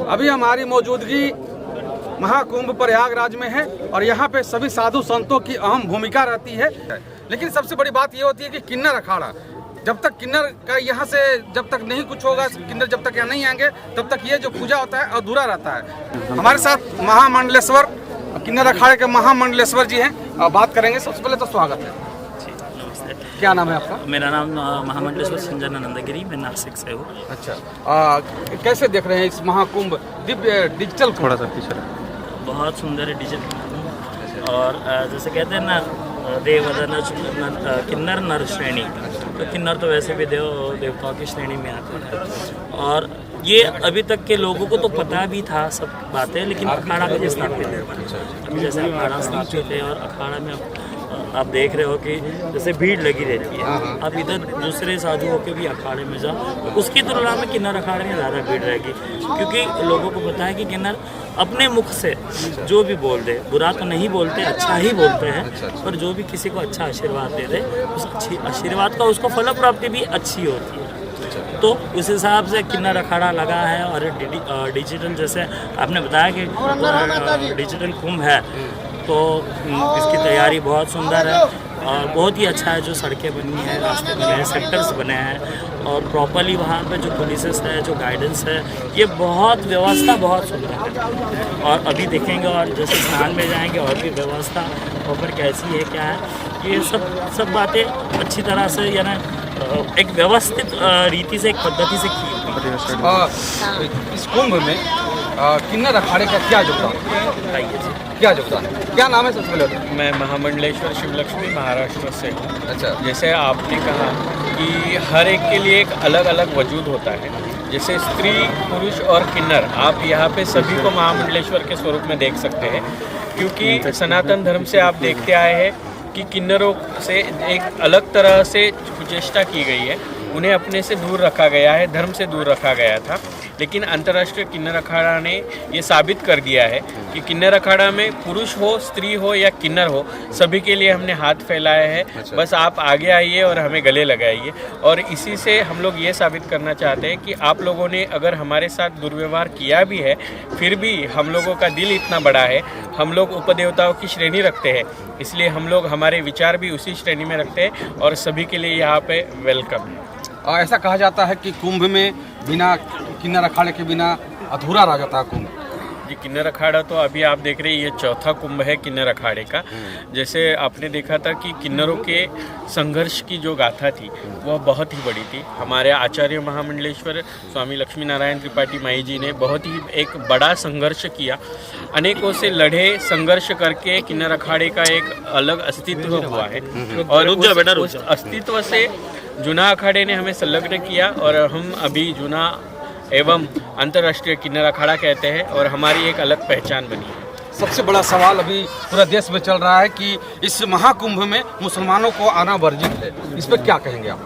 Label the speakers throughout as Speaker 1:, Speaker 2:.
Speaker 1: अभी हमारी मौजूदगी महाकुंभ प्रयागराज में है और यहाँ पे सभी साधु संतों की अहम भूमिका रहती है। लेकिन सबसे बड़ी बात ये होती है कि किन्नर अखाड़ा, जब तक किन्नर का यहाँ से जब तक नहीं कुछ होगा, किन्नर जब तक यहाँ नहीं आएंगे तब तक ये जो पूजा होता है अधूरा रहता है। हमारे साथ महामंडलेश्वर किन्नर अखाड़े के महामंडलेश्वर जी हैं, बात करेंगे। सबसे पहले तो स्वागत है। क्या नाम है आपका?
Speaker 2: मेरा नाम महामंडलेश्वर संजनानंदगिरी, मैं नासिक से हूँ।
Speaker 1: अच्छा, कैसे देख रहे हैं इस महाकुंभ दिव्य डिजिटल? थोड़ा सा पीछे।
Speaker 2: बहुत सुंदर है डिजिटल, और जैसे कहते हैं ना देववदन किन्नर नर श्रेणी, तो किन्नर तो वैसे भी देवताओं की श्रेणी में आते हैं। और ये अभी तक के लोगों को तो पता भी था सब बातें, लेकिन अखाड़ा में स्थापित है। अभी जैसे अखाड़ा स्थापित है और अखाड़ा में आप देख रहे हो कि जैसे भीड़ लगी रहती है। अब इधर दूसरे साधुओं के भी अखाड़े में जाओ, उसकी तुलना में किन्नर अखाड़े में ज़्यादा भीड़ रहेगी, क्योंकि लोगों को पता है कि किन्नर अपने मुख से जो भी बोल दे, बुरा तो नहीं बोलते, अच्छा ही बोलते हैं। पर जो भी किसी को अच्छा आशीर्वाद दे दे, उस अच्छी आशीर्वाद का उसको फल प्राप्ति भी अच्छी होती है। तो उस हिसाब से किन्नर अखाड़ा लगा है। और डिजिटल जैसे आपने बताया कि डिजिटल कुंभ है, तो इसकी तैयारी बहुत सुंदर है और बहुत ही अच्छा है। जो सड़कें बनी हैं, रास्ते बने हैं, सेक्टर्स बने हैं, और प्रॉपरली वहाँ पे जो पुलिसेस है, जो गाइडेंस है, ये बहुत व्यवस्था बहुत सुंदर है। और अभी देखेंगे और जैसे स्नान में जाएंगे और भी व्यवस्था प्रॉपर कैसी है, क्या है, ये सब बातें अच्छी तरह से यानी एक व्यवस्थित रीति से, एक पद्धति से की।
Speaker 1: इस कुंभ में किन्नर अखाड़े का क्या योगदान है? क्या योगदान है? क्या नाम है सबसे पहले?
Speaker 3: मैं महामंडलेश्वर शिवलक्ष्मी महाराष्ट्र से हूँ।
Speaker 1: अच्छा,
Speaker 3: जैसे आपने कहा कि हर एक के लिए एक अलग अलग वजूद होता है। जैसे स्त्री, पुरुष और किन्नर, आप यहाँ पे सभी को महामंडलेश्वर के स्वरूप में देख सकते हैं, क्योंकि सनातन धर्म से आप देखते आए हैं कि किन्नरों से एक अलग तरह से कुचेष्टा की गई है, उन्हें अपने से दूर रखा गया है, धर्म से दूर रखा गया था। लेकिन अंतर्राष्ट्रीय किन्नर अखाड़ा ने ये साबित कर दिया है कि किन्नर अखाड़ा में पुरुष हो, स्त्री हो या किन्नर हो, सभी के लिए हमने हाथ फैलाया है।
Speaker 1: अच्छा।
Speaker 3: बस आप आगे आइए और हमें गले लगाइए। और इसी से हम लोग ये साबित करना चाहते हैं कि आप लोगों ने अगर हमारे साथ दुर्व्यवहार किया भी है, फिर भी हम लोगों का दिल इतना बड़ा है, हम लोग उपदेवताओं की श्रेणी रखते हैं, इसलिए हम लोग हमारे विचार भी उसी श्रेणी में रखते हैं और सभी के लिए यहाँ पे वेलकम है।
Speaker 1: ऐसा कहा जाता है कि कुंभ में बिना किन्नर अखाड़े के बिना अधूरा रह जाता है कुंभ।
Speaker 3: जी, किन्नर अखाड़ा तो अभी आप देख रहे हैं, ये चौथा कुंभ है किन्नर अखाड़े का। जैसे आपने देखा था कि किन्नरों के संघर्ष की जो गाथा थी वह बहुत ही बड़ी थी। हमारे आचार्य महामंडलेश्वर स्वामी लक्ष्मी नारायण त्रिपाठी माई जी ने बहुत ही एक बड़ा संघर्ष किया, अनेकों से लड़े, संघर्ष करके किन्नर अखाड़े का एक अलग अस्तित्व हुआ है। और उस अस्तित्व से जूना अखाड़े ने हमें संलग्न किया और हम अभी जूना एवं अंतर्राष्ट्रीय किन्नर अखाड़ा कहते हैं और हमारी एक अलग पहचान बनी है।
Speaker 1: सबसे बड़ा सवाल अभी पूरा देश में चल रहा है कि इस महाकुंभ में मुसलमानों को आना वर्जित है, इस पर क्या कहेंगे आप?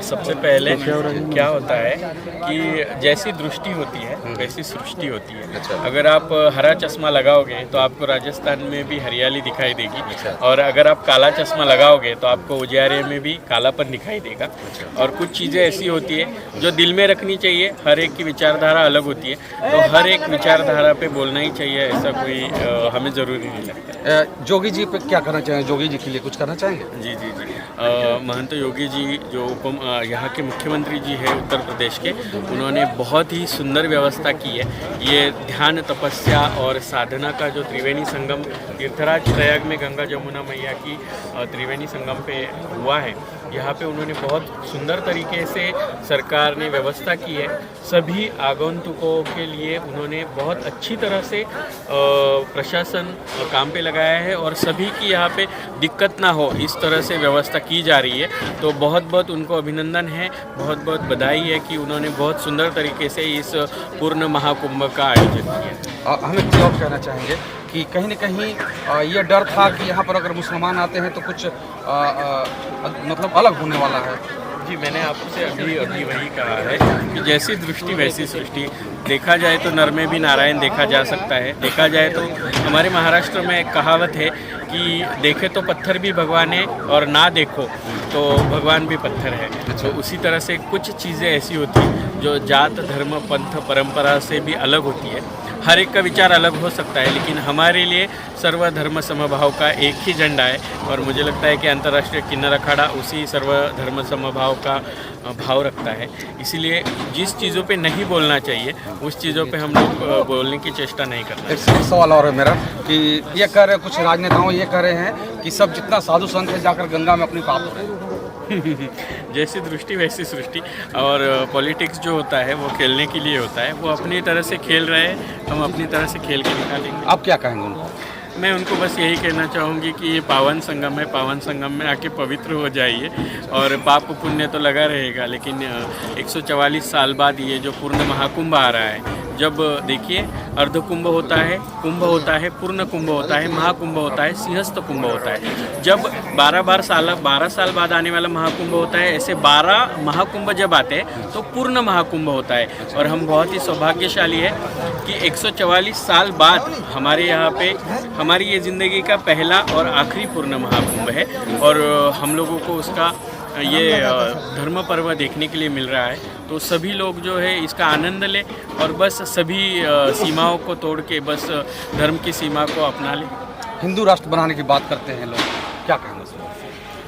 Speaker 3: सबसे पहले क्या होता है कि जैसी दृष्टि होती है वैसी सृष्टि होती है।
Speaker 1: अच्छा।
Speaker 3: अगर आप हरा चश्मा लगाओगे तो आपको राजस्थान में भी हरियाली दिखाई देगी।
Speaker 1: अच्छा।
Speaker 3: और अगर आप काला चश्मा लगाओगे तो आपको उजियारे में भी कालापन दिखाई देगा।
Speaker 1: अच्छा।
Speaker 3: और कुछ चीज़ें ऐसी होती है जो दिल में रखनी चाहिए। हर एक की विचारधारा अलग होती है, तो हर एक विचारधारा पे बोलना ही चाहिए, ऐसा कोई हमें ज़रूरी नहीं लगता।
Speaker 1: जोगी जी पे क्या करना चाहेंगे? जोगी जी के लिए कुछ करना चाहेंगे?
Speaker 3: जी जी जी महंत योगी जी जो यहाँ के मुख्यमंत्री जी है उत्तर प्रदेश के, उन्होंने बहुत ही सुंदर व्यवस्था की है। ये ध्यान, तपस्या और साधना का जो त्रिवेणी संगम तीर्थराज प्रयाग में गंगा जमुना मैया की त्रिवेणी संगम पे हुआ है, यहाँ पे उन्होंने बहुत सुंदर तरीके से सरकार ने व्यवस्था की है। सभी आगंतुकों के लिए उन्होंने बहुत अच्छी तरह से प्रशासन काम पे लगाया है और सभी की यहाँ पे दिक्कत ना हो इस तरह से व्यवस्था की जा रही है। तो बहुत बहुत उनको अभिनंदन है, बहुत बहुत बधाई है कि उन्होंने बहुत सुंदर तरीके से इस पूर्ण महाकुंभ का आयोजन किया।
Speaker 1: हमें क्या कहना चाहेंगे कि कहीं न कहीं ये डर था कि यहाँ पर अगर मुसलमान आते हैं तो कुछ मतलब अलग होने वाला है,
Speaker 3: जी, मैंने आपसे अभी वही कहा है कि जैसी दृष्टि वैसी सृष्टि। देखा जाए तो नर में भी नारायण देखा जा सकता है। देखा जाए तो हमारे महाराष्ट्र में एक कहावत है कि देखे तो पत्थर भी भगवान है और ना देखो तो भगवान भी पत्थर है। तो उसी तरह से कुछ चीज़ें ऐसी होती हैं जो जात धर्म पंथ परंपरा से भी अलग होती है। हर एक का विचार अलग हो सकता है, लेकिन हमारे लिए सर्वधर्म समभाव का एक ही झंडा है। और मुझे लगता है कि अंतर्राष्ट्रीय किन्नर अखाड़ा उसी सर्वधर्म समभाव का भाव रखता है। इसीलिए जिस चीज़ों पे नहीं बोलना चाहिए उस चीज़ों पे हम लोग बोलने की चेष्टा नहीं करते।
Speaker 1: एक सवाल और है मेरा कि ये कह रहे कुछ राजनेताओं ये कह रहे हैं कि सब जितना साधु संत है जाकर गंगा में अपनी पाप हो रहे हैं।
Speaker 3: जैसी दृष्टि वैसी सृष्टि। और पॉलिटिक्स जो होता है वो खेलने के लिए होता है। वो अपनी तरह से खेल रहे हैं, हम अपनी तरह से खेल के निकालेंगे।
Speaker 1: आप क्या कहेंगे उनको?
Speaker 3: मैं उनको बस यही कहना चाहूँगी कि ये पावन संगम है, पावन संगम में आके पवित्र हो जाइए। और पाप पुण्य तो लगा रहेगा, लेकिन 144 साल बाद ये जो पूर्ण महाकुंभ आ रहा है, जब देखिए अर्ध कुंभ होता है, कुंभ होता है, पूर्ण कुंभ होता है, महाकुंभ होता है, सिंहस्थ कुंभ होता है। जब 12 साल बाद आने वाला महाकुंभ होता है, ऐसे 12 महाकुंभ जब आते हैं तो पूर्ण महाकुंभ होता है। और हम बहुत ही सौभाग्यशाली है कि 144 साल बाद हमारे यहाँ पे हमारी ये ज़िंदगी का पहला और आखिरी पूर्ण महाकुंभ है। और हम लोगों को उसका ये धर्म पर्व देखने के लिए मिल रहा है। तो सभी लोग जो है इसका आनंद लें और बस सभी सीमाओं को तोड़ के बस धर्म की सीमा को अपना लें।
Speaker 1: हिंदू राष्ट्र बनाने की बात करते हैं लोग, क्या कहेंगे?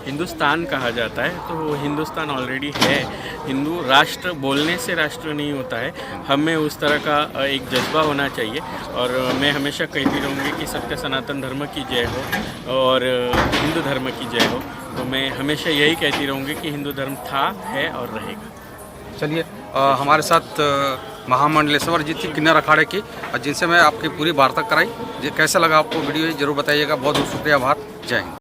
Speaker 3: हिंदुस्तान कहा जाता है तो हिंदुस्तान ऑलरेडी है। हिंदू राष्ट्र बोलने से राष्ट्र नहीं होता है, हमें उस तरह का एक जज्बा होना चाहिए। और मैं हमेशा कहती रहूँगी कि सत्य सनातन धर्म की जय हो और हिंदू धर्म की जय हो। तो मैं हमेशा यही कहती रहूँगी कि हिंदू धर्म था, है और रहेगा।
Speaker 1: चलिए, हमारे साथ महामंडलेश्वर जी थी किन्नर अखाड़े की, जिनसे मैं आपकी पूरी वार्ता कराई। कैसा लगा आपको वीडियो, जरूर बताइएगा। बहुत बहुत शुक्रिया, आभार, जय हिंद।